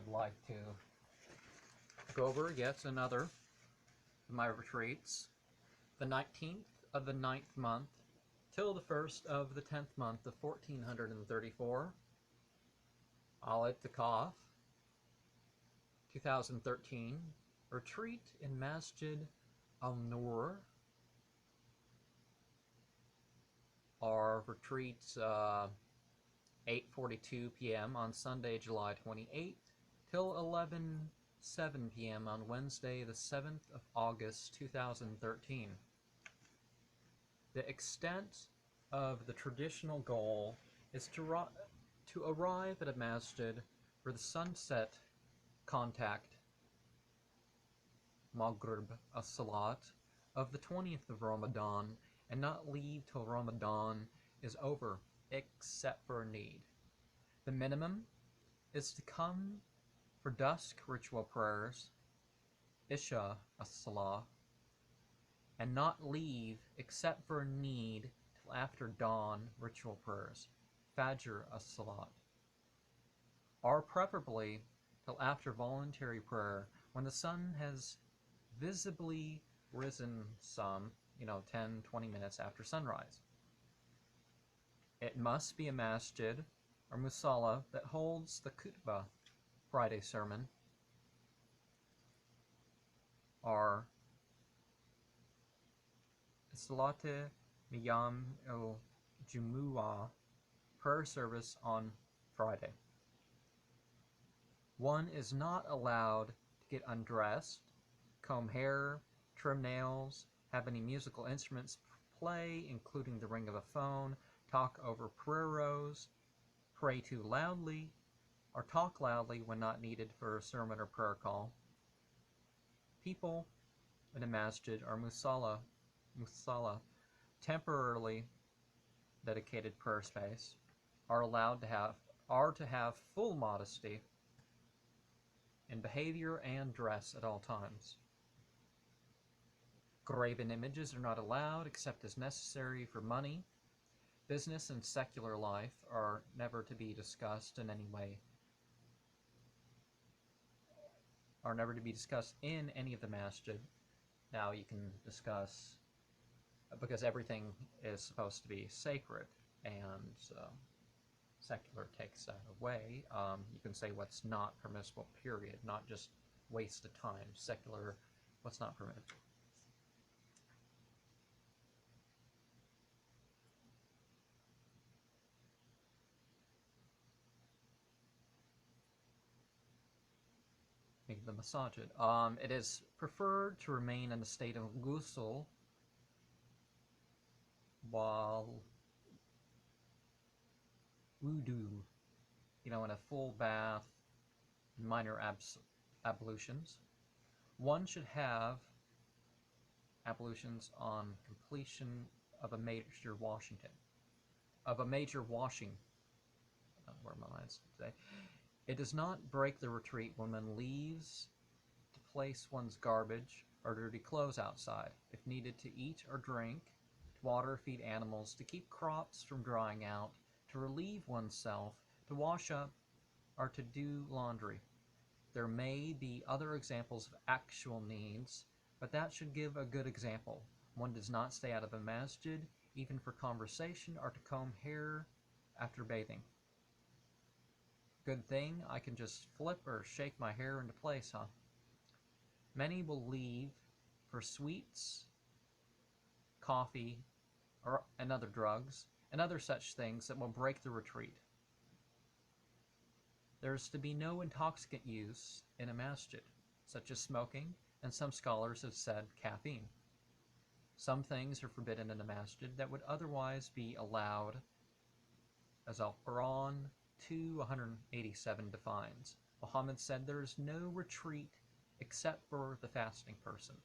I'd like to go over yet another of my retreats. The 19th of the 9th month till the 1st of the 10th month of 1434. Al Itikaf, 2013. Retreat in Masjid Al-Nur. Our retreats 8:42 p.m. on Sunday, July 28th, till 11:07 p.m. on Wednesday, the 7th of August, 2013. The extent of the traditional goal is to arrive at a masjid for the sunset contact, Maghrib as-Salat, of the 20th of Ramadan, and not leave till Ramadan is over, except for need. The minimum is to come for dusk ritual prayers, Isha as-Salah, and not leave except for need till after dawn ritual prayers, Fajr as-Salat, or preferably till after voluntary prayer when the sun has visibly risen some, 10, 20 minutes after sunrise. It must be a masjid or musalla that holds the khutbah, Friday sermon, or Salate Miyam el-Jumu'ah, prayer service on Friday. One is not allowed to get undressed, comb hair, trim nails, have any musical instruments play, including the ring of a phone, talk over prayer rows, pray too loudly, or talk loudly when not needed for a sermon or prayer call. People in a masjid or musalla, temporarily dedicated prayer space, are allowed to have full modesty in behavior and dress at all times. Graven images are not allowed except as necessary for money. Business and secular life are never to be discussed in any way, are never to be discussed in any of the masjid. Now you can discuss, because everything is supposed to be sacred, and secular takes that away. You can say what's not permissible, period, not just waste of time. Secular, what's not permitted. The masajid. It is preferred to remain in a state of ghusl while wudu, in a full bath, minor ablutions. One should have ablutions on completion of a major washing. Where my mind's today. It does not break the retreat when one leaves to place one's garbage or dirty clothes outside, if needed to eat or drink, to water or feed animals, to keep crops from drying out, to relieve oneself, to wash up, or to do laundry. There may be other examples of actual needs, but that should give a good example. One does not stay out of a masjid, even for conversation or to comb hair after bathing. Good thing I can just flip or shake my hair into place, huh? Many will leave for sweets, coffee, and other drugs, and other such things that will break the retreat. There is to be no intoxicant use in a masjid, such as smoking, and some scholars have said caffeine. Some things are forbidden in a masjid that would otherwise be allowed, as Al-Quran 2:187 defines. Muhammad said there is no retreat except for the fasting person.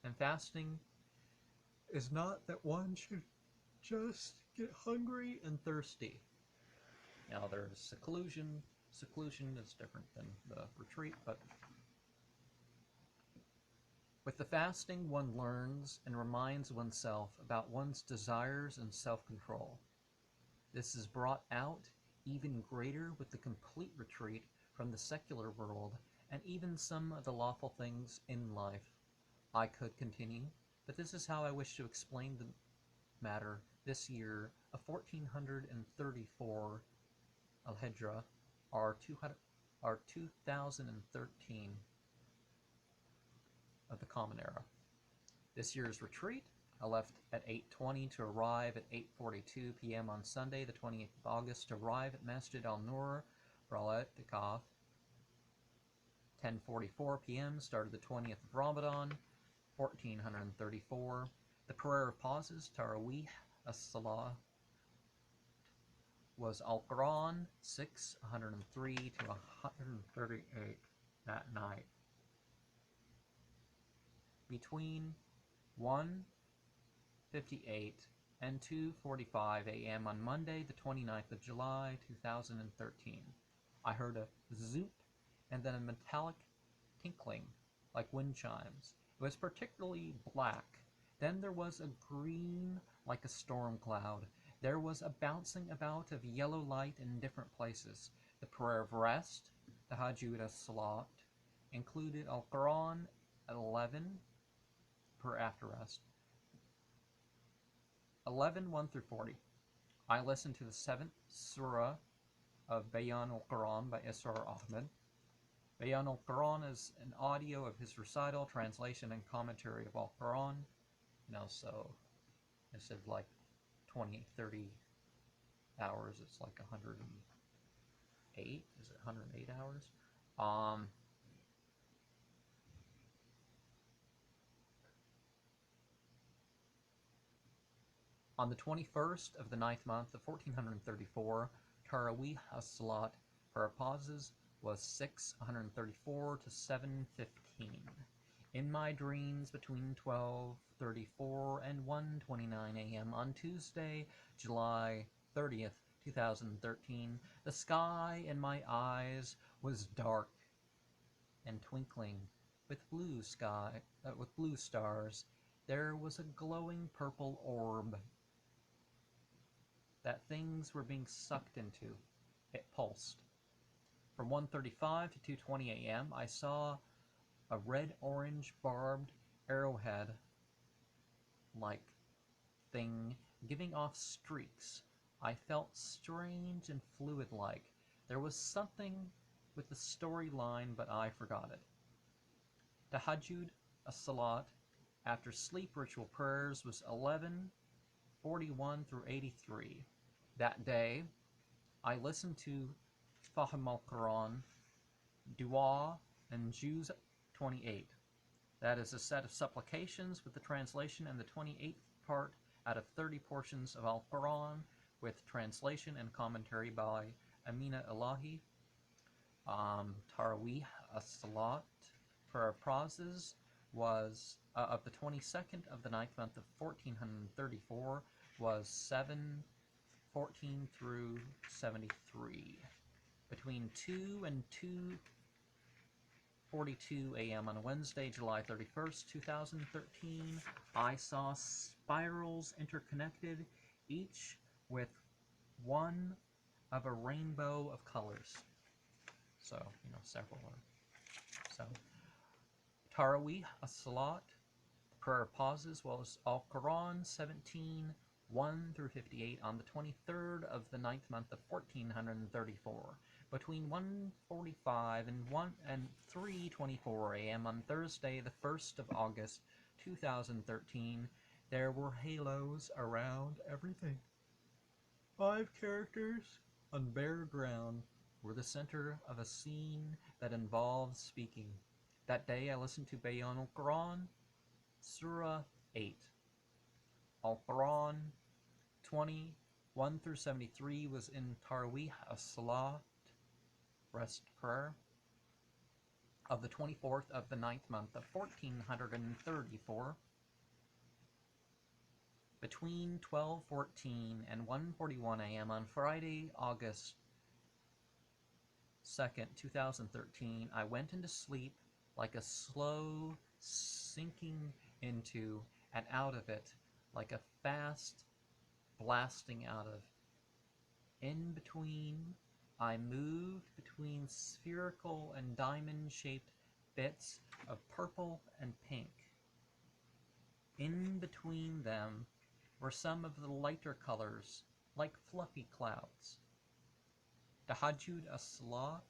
And fasting is not that one should just get hungry and thirsty. Now there's seclusion. Seclusion is different than the retreat, but with the fasting one learns and reminds oneself about one's desires and self-control. This is brought out even greater with the complete retreat, from the secular world, and even some of the lawful things in life. I could continue, but this is how I wish to explain the matter this year of 1434 Al-Hijra, our 2013 of the Common Era. This year's retreat, I left at 8:20 to arrive at 8:42 p.m. on Sunday, the 28th of August, to arrive at Masjid al-Nur for Al-Itikaf. 10:44 p.m. started the 20th of Ramadan, 1434. The prayer of pauses, Taraweeh as-Salah, was Al-Quran 603 to 138 that night. Between 1:58 and 2:45 a.m. on Monday, the 29th of July, 2013, I heard a zoop and then a metallic tinkling like wind chimes. It was particularly black. Then there was a green like a storm cloud. There was a bouncing about of yellow light in different places. The prayer of rest, the Tahajjud as-Salat, included Al-Quran at 11 per after rest. 11:1 through 40. I listened to the 7th Surah of Bayan al-Quran by Israr Ahmed. Bayan al-Quran is an audio of his recital, translation, and commentary of Al-Quran. So instead of like 20, 30 hours, it's like 108. Is it 108 hours? On the 21st of the 9th month of 1434, Taraweeh as-Salat for our pauses was 634 to 7:15. In my dreams between 12:34 and 1:29 a.m. on Tuesday, July 30th, 2013, the sky in my eyes was dark and twinkling with blue stars. There was a glowing purple orb that things were being sucked into. It pulsed. From 1:35 to 2:20 a.m., I saw a red-orange barbed arrowhead-like thing giving off streaks. I felt strange and fluid-like. There was something with the storyline, but I forgot it. Tahajjud as-Salat after sleep ritual prayers was 11:41 through 83. That day, I listened to Fahm al-Quran, Dua, and Juz 28. That is a set of supplications with the translation and the 28th part out of 30 portions of Al-Quran with translation and commentary by Amina Elahi. Taraweeh as-Salat for our pauses was of the 22nd of the 9th month of 1434 was 7:14 through 73. Between 2 and 2:42 a.m. on Wednesday, July 31st, 2013, I saw spirals interconnected, each with one of a rainbow of colors. So, several. So, Taraweeh as-Salat, prayer pauses, was Al-Quran 17:1 through 58 on the 23rd of the 9th month of 1434. Between 1:45 and 3:24 a.m. on Thursday, the 1st of August, 2013, there were halos around everything. 5 characters on bare ground were the center of a scene that involved speaking. That day I listened to Bayan al-Quran, Surah 8. Al-Quran 21 through 73 was in Taraweeh as-Salat, rest prayer, of the 24th of the 9th month of 1434. Between 12:14 and 1:41 a.m. on Friday, August 2nd, 2013, I went into sleep like a slow sinking into and out of it, like a fast blasting out of. In between, I moved between spherical and diamond-shaped bits of purple and pink. In between them were some of the lighter colors, like fluffy clouds. Tahajjud as-Salat,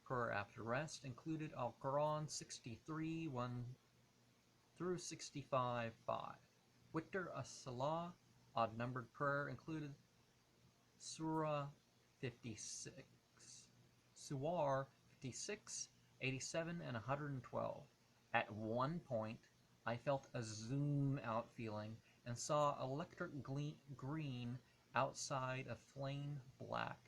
prayer after rest, included Al-Quran 63, 1 through 65, 5. Witr as-Salah, odd-numbered prayer, included Surah 56, Surah 56, 87, and 112. At one point, I felt a zoom-out feeling and saw electric green outside a flame black.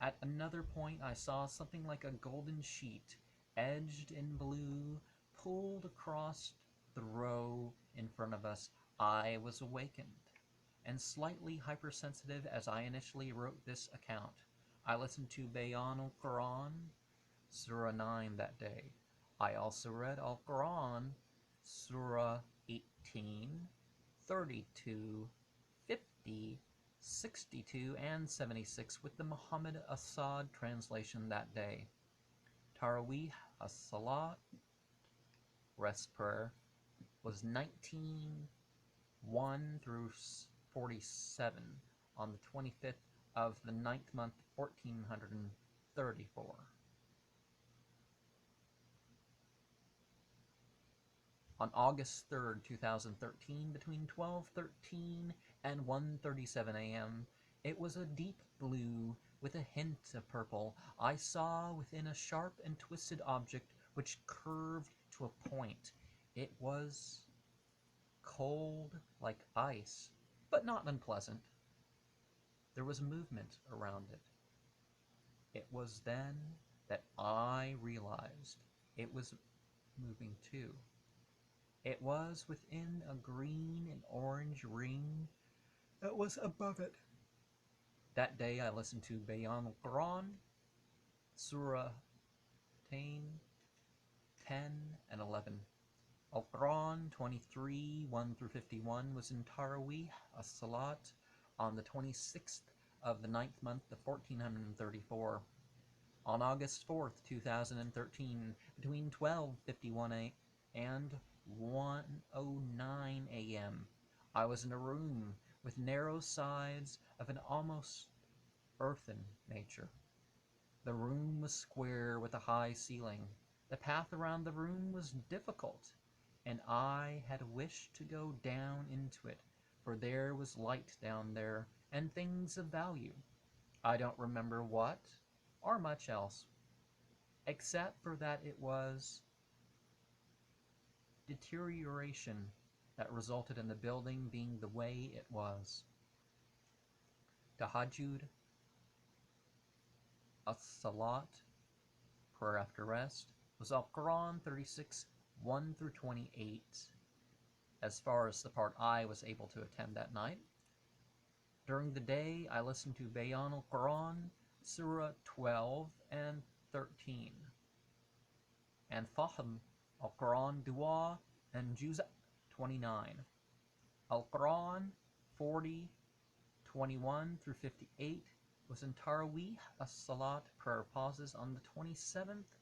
At another point, I saw something like a golden sheet, edged in blue, pulled across the row in front of us. I was awakened and slightly hypersensitive as I initially wrote this account. I listened to Bayan al-Quran, Surah 9 that day. I also read Al-Quran, Surah 18, 32, 50, 62, and 76 with the Muhammad Assad translation that day. Taraweeh as-Salat, rest prayer, was 19, 1 through 47 on the 25th of the 9th month, 1434. On August 3rd, 2013, between 12:13 and 1:37 a.m., it was a deep blue with a hint of purple. I saw within a sharp and twisted object which curved to a point. It was cold like ice, but not unpleasant. There was movement around it. It was then that I realized it was moving too. It was within a green and orange ring that was above it. That day I listened to Bayan al-Quran, Surah 10, and 11. Al-Quran 23, 1 through 51 was in Taraweeh as-Salat on the 26th of the 9th month of 1434. On August 4th, 2013, between 12:51 and 1:09 a.m., I was in a room with narrow sides of an almost earthen nature. The room was square with a high ceiling. The path around the room was difficult, and I had wished to go down into it, for there was light down there and things of value. I don't remember what or much else, except for that it was deterioration that resulted in the building being the way it was. Tahajjud as-Salat, prayer after rest, was Al-Quran 36, 1 through 28, as far as the part I was able to attend that night. During the day, I listened to Bayan al-Quran, Surah 12 and 13, and Fahm al-Quran Dua and Juz' 29. Al-Quran 40, 21 through 58 was in Taraweeh as-Salat, prayer pauses, on the 27th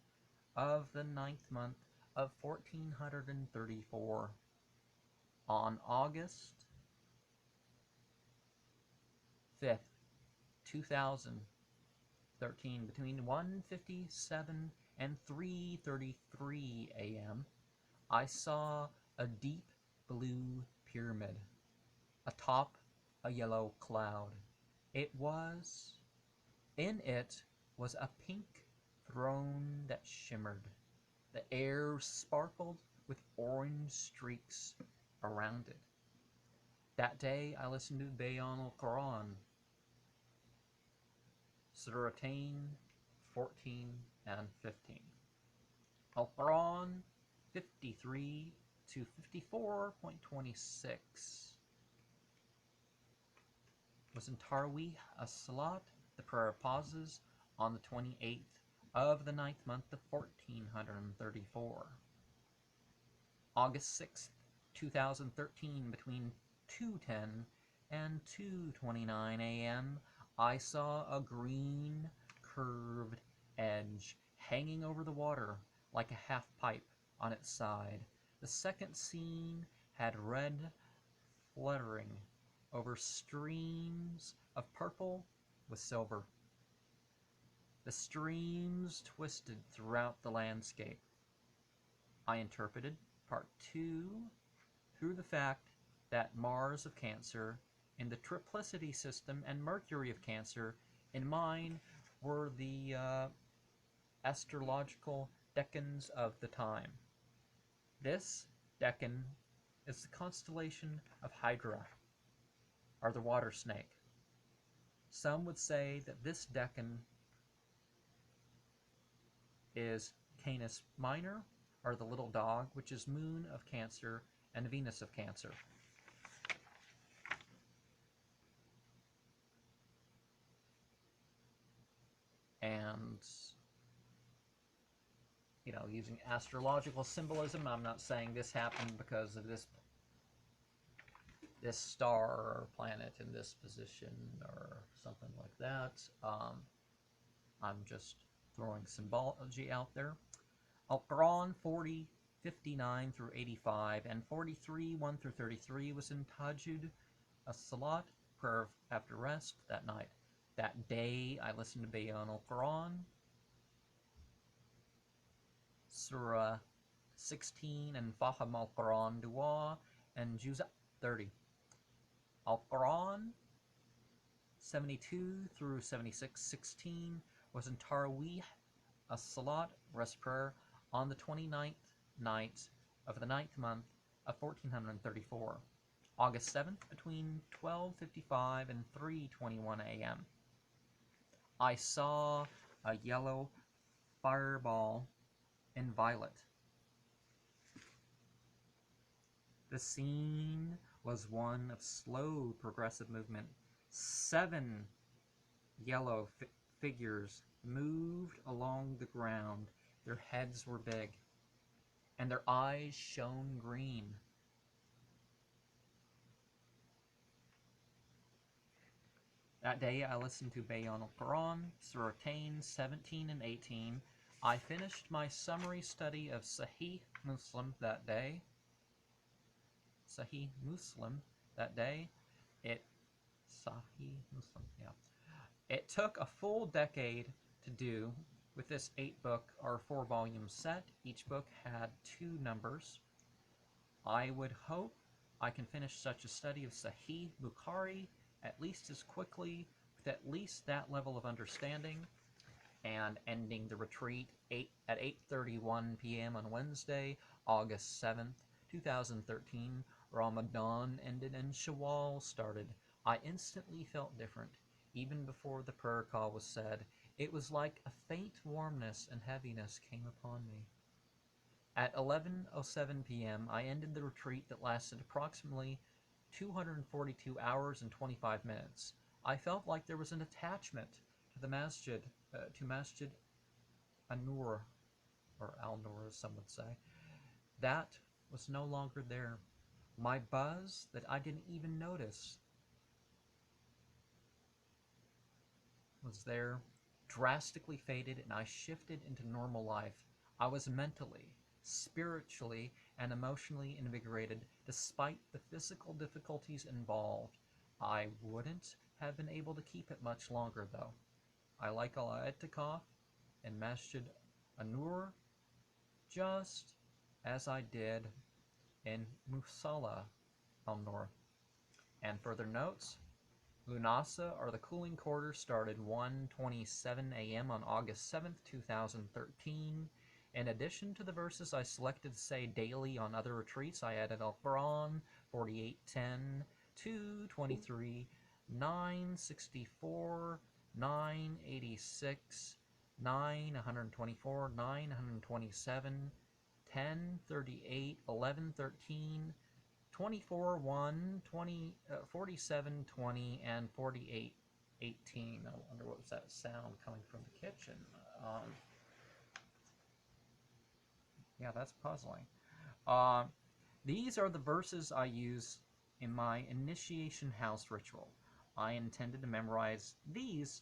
of the 9th month of 1434. On August 5th, 2013, between 1:57 and 3:33 a.m., I saw a deep blue pyramid atop a yellow cloud. In it was a pink throne that shimmered. The air sparkled with orange streaks around it. That day I listened to Bayan al-Quran, Surah 10, 14, and 15. Al-Quran 53 to 54.26 was in Taraweeh as-Salat, the prayer pauses, on the 28th of the 9th month of 1434. August 6th, 2013, between 2:10 and 2:29 a.m., I saw a green curved edge hanging over the water like a half pipe on its side. The second scene had red fluttering over streams of purple with silver. The streams twisted throughout the landscape. I interpreted part 2 through the fact that Mars of Cancer in the triplicity system and Mercury of Cancer in mine were the astrological decans of the time. This decan is the constellation of Hydra, or the water snake. Some would say that this decan is Canis Minor, or the little dog, which is Moon of Cancer and Venus of Cancer. And, you know, using astrological symbolism, I'm not saying this happened because of this star or planet in this position or something like that. I'm just throwing symbology out there. Al-Quran 40, 59 through 85, and 43, 1 through 33 was in Tajud, a salat, prayer after rest, that night. That day, I listened to Bayan al-Quran, Surah 16, and Faham al-Quran Dua, and Juz 30. Al-Quran 72 through 76, 16 was in Taraweeh, a salat, rest prayer, on the 29th night of the 9th month of 1434, August 7th, between 12:55 and 3:21 a.m. I saw a yellow fireball in violet. The scene was one of slow progressive movement. 7 yellow figures moved along the ground. Their heads were big, and their eyes shone green. That day I listened to Bayan al-Quran, Surah 17 and 18. I finished my summary study of Sahih Muslim that day. It took a full decade to do with this 8-book or 4-volume set. Each book had 2 numbers. I would hope I can finish such a study of Sahih Bukhari at least as quickly, with at least that level of understanding, and ending the retreat at 8:31 p.m. on Wednesday, August 7th, 2013. Ramadan ended and Shawwal started. I instantly felt different. Even before the prayer call was said, it was like a faint warmness and heaviness came upon me. At 11:07 p.m., I ended the retreat that lasted approximately 242 hours and 25 minutes. I felt like there was an attachment to the masjid, to Masjid An-Nur, or Al-Nur as some would say. That was no longer there. My buzz that I didn't even notice was there, drastically faded, and I shifted into normal life. I was mentally, spiritually, and emotionally invigorated despite the physical difficulties involved. I wouldn't have been able to keep it much longer, though. I like Ramadan Itikaf and Masjid An-Nur just as I did in Musalla al-Nur. And further notes, Lunasa, or the cooling quarters, started 1:27 a.m. on August 7th, 2013. In addition to the verses I selected to say daily on other retreats, I added Al-Quran 48:10, 2:23, 9:64, 9:86, 9:124, 9:127, 10:38, 11:13, 24:1, 47:20, and 48:18. I wonder what was that sound coming from the kitchen. Yeah, that's puzzling. These are the verses I use in my initiation house ritual. I intended to memorize these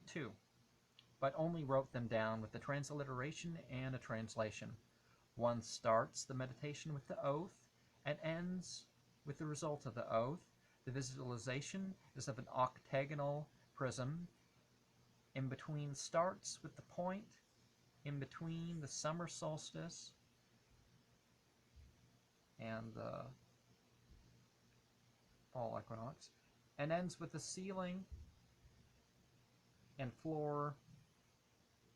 too, but only wrote them down with the transliteration and a translation. One starts the meditation with the oath and ends with the result of the oath. The visualization is of an octagonal prism. In between starts with the point, in between the summer solstice and the fall equinox, and ends with the ceiling and floor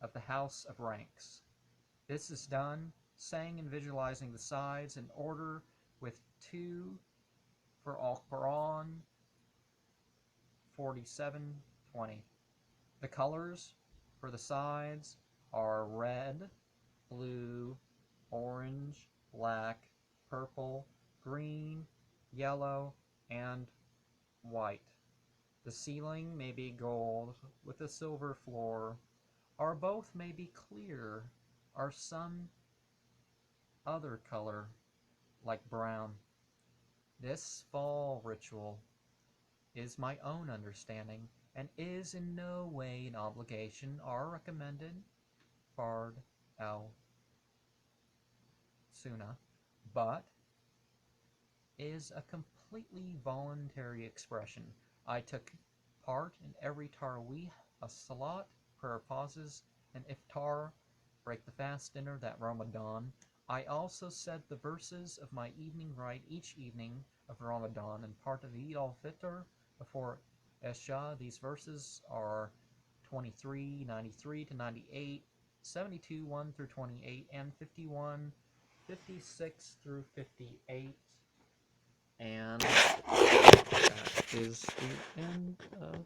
of the house of ranks. This is done saying and visualizing the sides in order with 2 for Al-Quran, 47:20. The colors for the sides are red, blue, orange, black, purple, green, yellow, and white. The ceiling may be gold with a silver floor, or both may be clear, or some other color like brown. This fall ritual is my own understanding and is in no way an obligation or recommended fard al sunnah, but is a completely voluntary expression. I took part in every tarawih, a salat, prayer pauses, and iftar, break the fast dinner that Ramadan. I also said the verses of my evening rite each evening of Ramadan and part of Eid al-Fitr before Isha. These verses are 23, 93 to 98, 72, 1 through 28, and 51, 56 through 58. And that is the end of